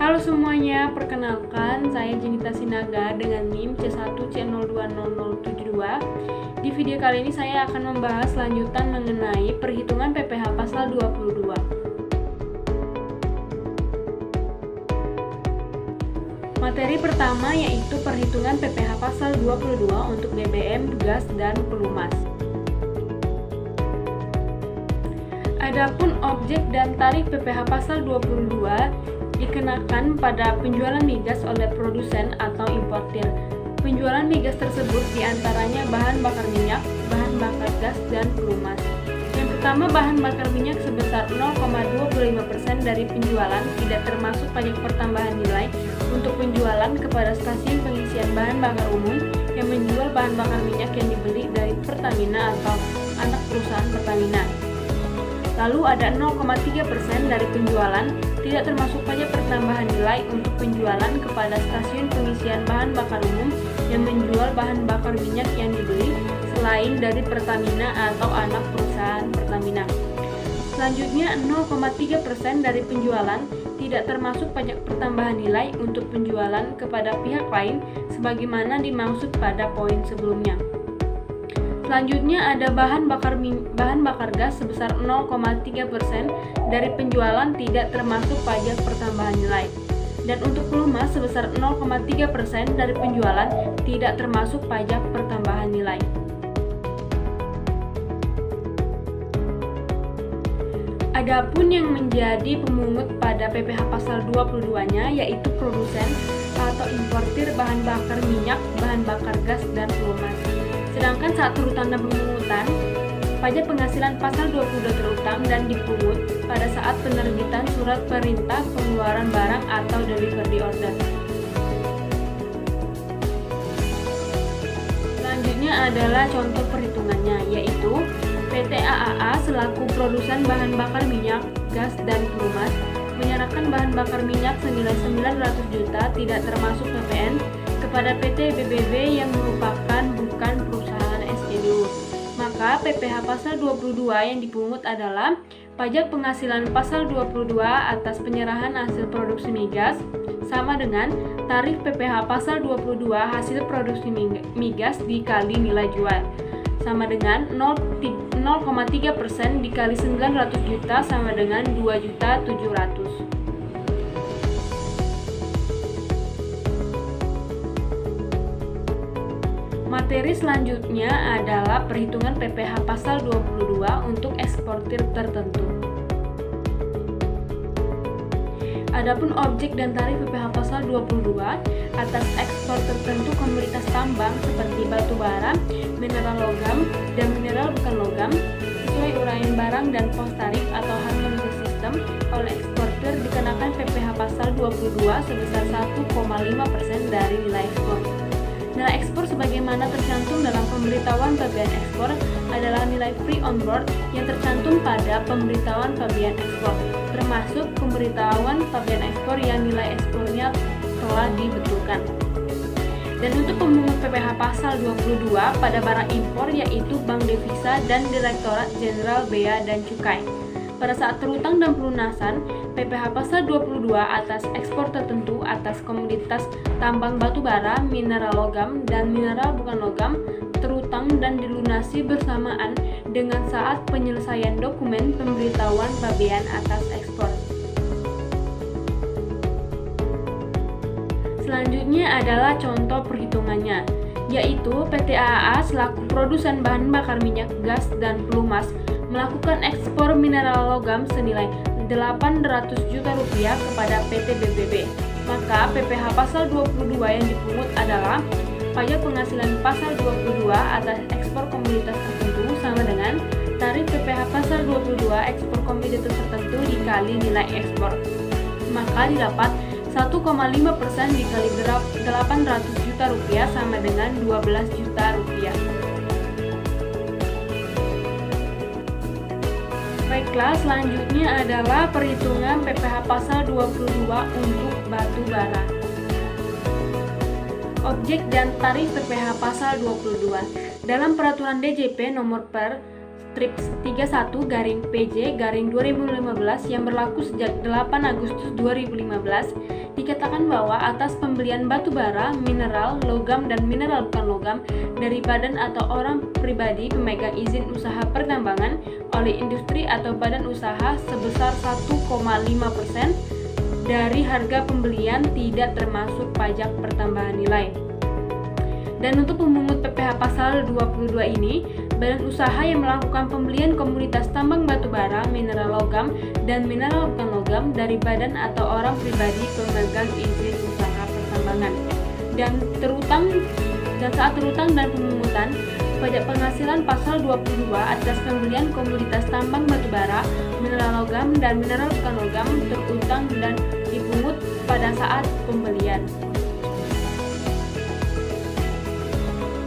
Halo semuanya, perkenalkan saya Jenita Sinaga dengan NIM C1C020072. Di video kali ini saya akan membahas lanjutan mengenai perhitungan PPh pasal 22. Materi pertama yaitu perhitungan PPh pasal 22 untuk BBM, gas, dan pelumas. Adapun objek dan tarif PPh pasal 22 dikenakan pada penjualan migas oleh produsen atau importir. Penjualan migas tersebut diantaranya bahan bakar minyak, bahan bakar gas, dan pelumas. Yang pertama, bahan bakar minyak sebesar 0,25% dari penjualan tidak termasuk pajak pertambahan nilai untuk penjualan kepada stasiun pengisian bahan bakar umum yang menjual bahan bakar minyak yang dibeli dari Pertamina atau anak perusahaan Pertamina. Lalu ada 0,3% dari penjualan tidak termasuk pajak pertambahan nilai untuk penjualan kepada stasiun pengisian bahan bakar umum yang menjual bahan bakar minyak yang dibeli selain dari Pertamina atau anak perusahaan Pertamina. Selanjutnya 0,3% dari penjualan tidak termasuk pajak pertambahan nilai untuk penjualan kepada pihak lain sebagaimana dimaksud pada poin sebelumnya. Selanjutnya ada bahan bakar gas sebesar 0,3% dari penjualan tidak termasuk pajak pertambahan nilai. Dan untuk pelumas sebesar 0,3% dari penjualan tidak termasuk pajak pertambahan nilai. Adapun yang menjadi pemungut pada PPh pasal 22-nya yaitu produsen atau importir bahan bakar minyak, bahan bakar gas, dan pelumas. Sedangkan saat terutang dan pemungutan, pajak penghasilan pasal 22 terutang dan dipungut pada saat penerbitan surat perintah pengeluaran barang atau delivery order. Selanjutnya adalah contoh perhitungannya, yaitu PT AAA selaku produsen bahan bakar minyak, gas, dan pelumas menyerahkan bahan bakar minyak senilai 900 juta tidak termasuk PPN kepada PT BBB yang merupakan bukan perusahaan SPBU. Maka PPh pasal 22 yang dipungut adalah pajak penghasilan pasal 22 atas penyerahan hasil produksi migas sama dengan tarif PPh pasal 22 hasil produksi migas dikali nilai jual sama dengan 0,3% dikali 900 juta sama dengan 2.700.000. Materi selanjutnya adalah perhitungan PPh pasal 22 untuk eksportir tertentu. Adapun objek dan tarif PPh pasal 22 atas ekspor tertentu komoditas tambang seperti batu bara, mineral logam, dan mineral bukan logam sesuai uraian barang dan pos tarif atau harmonisasi sistem oleh eksportir dikenakan PPh pasal 22 sebesar 1,5% dari nilai ekspor. Nilai ekspor sebagaimana tercantum dalam pemberitahuan pabean ekspor adalah nilai free on board yang tercantum pada pemberitahuan pabean ekspor, termasuk pemberitahuan pabean ekspor yang nilai ekspornya telah dibetulkan. Dan untuk pemungut PPh pasal 22 pada barang impor yaitu Bank Devisa dan Direktorat Jenderal Bea dan Cukai. Pada saat terutang dan pelunasan, PPh pasal 22 atas ekspor tertentu atas komoditas tambang batu bara, mineral logam, dan mineral bukan logam terutang dan dilunasi bersamaan dengan saat penyelesaian dokumen pemberitahuan pabean atas ekspor. Selanjutnya adalah contoh perhitungannya, yaitu PT AAA selaku produsen bahan bakar minyak, gas, dan pelumas melakukan ekspor mineral logam senilai 800 juta rupiah kepada PT BBB. Maka PPh pasal 22 yang dipungut adalah pajak penghasilan pasal 22 atas ekspor komoditas tertentu sama dengan tarif PPh pasal 22 ekspor komoditas tertentu dikali nilai ekspor. Maka didapat 1,5% dikali 800 juta rupiah sama dengan 12 juta rupiah. Baiklah, selanjutnya adalah perhitungan PPh pasal 22 untuk batu bara. Objek dan tarif PPh pasal 22. Dalam peraturan DJP nomor per TRIPS 31-PJ-2015 yang berlaku sejak 8 Agustus 2015 dikatakan bahwa atas pembelian batu bara, mineral, logam, dan mineral bukan logam dari badan atau orang pribadi pemegang izin usaha pertambangan oleh industri atau badan usaha sebesar 1,5% dari harga pembelian tidak termasuk pajak pertambahan nilai. Dan untuk pemungut PPh pasal 22 ini, badan usaha yang melakukan pembelian komoditas tambang batu bara, mineral logam, dan mineral bukan logam dari badan atau orang pribadi pemegang izin usaha pertambangan. Dan saat terutang dan pemungutan pajak penghasilan pasal 22 atas pembelian komoditas tambang batu bara, mineral logam, dan mineral bukan logam terutang dan dipungut pada saat pembelian.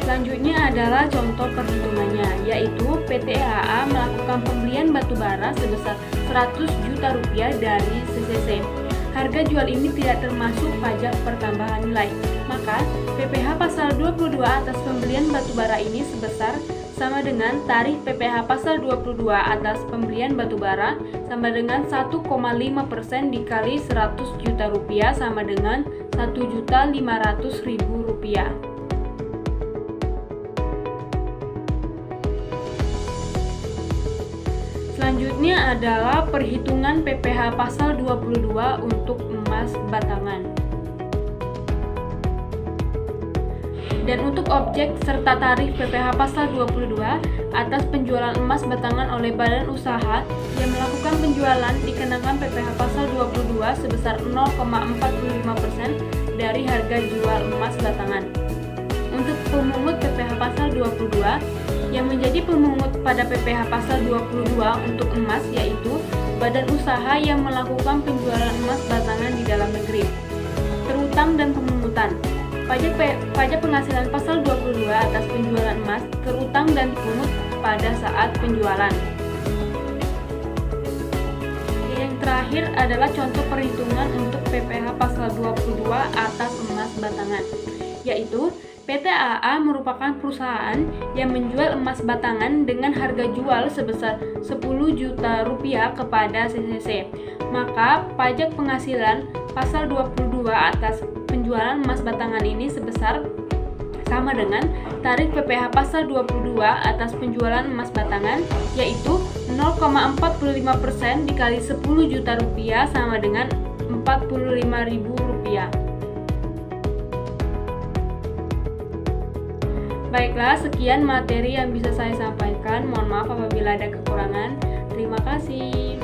Selanjutnya adalah contoh perhitungannya, yaitu PT EAA melakukan pembelian batu bara sebesar 100 juta rupiah dari CCC. Harga jual ini tidak termasuk pajak pertambahan nilai. Maka, PPh pasal 22 atas pembelian batu bara ini sebesar sama dengan tarif PPh pasal 22 atas pembelian batu bara sama dengan 1,5% dikali 100 juta rupiah sama dengan 1.500.000 rupiah. Selanjutnya adalah perhitungan PPh pasal 22 untuk emas batangan. Dan untuk objek serta tarif PPh pasal 22 atas penjualan emas batangan oleh badan usaha yang melakukan penjualan dikenakan PPh pasal 22 sebesar 0,45% dari harga jual emas batangan. Untuk pemungut PPh pasal 22 yang menjadi pemungut pada PPh pasal 22 untuk emas yaitu badan usaha yang melakukan penjualan emas batangan di dalam negeri. Terutang dan pemungutan. Pajak penghasilan pasal 22 atas penjualan emas terutang dan dipungut pada saat penjualan. Yang terakhir adalah contoh perhitungan untuk PPh pasal 22 atas emas batangan, yaitu PT AA merupakan perusahaan yang menjual emas batangan dengan harga jual sebesar 10 juta rupiah kepada CCC. Maka pajak penghasilan pasal 22 atas penjualan emas batangan ini sebesar sama dengan tarif PPh pasal 22 atas penjualan emas batangan, yaitu 0,45% dikali 10 juta rupiah sama dengan 45.000 rupiah. Baiklah, sekian materi yang bisa saya sampaikan. Mohon maaf apabila ada kekurangan. Terima kasih.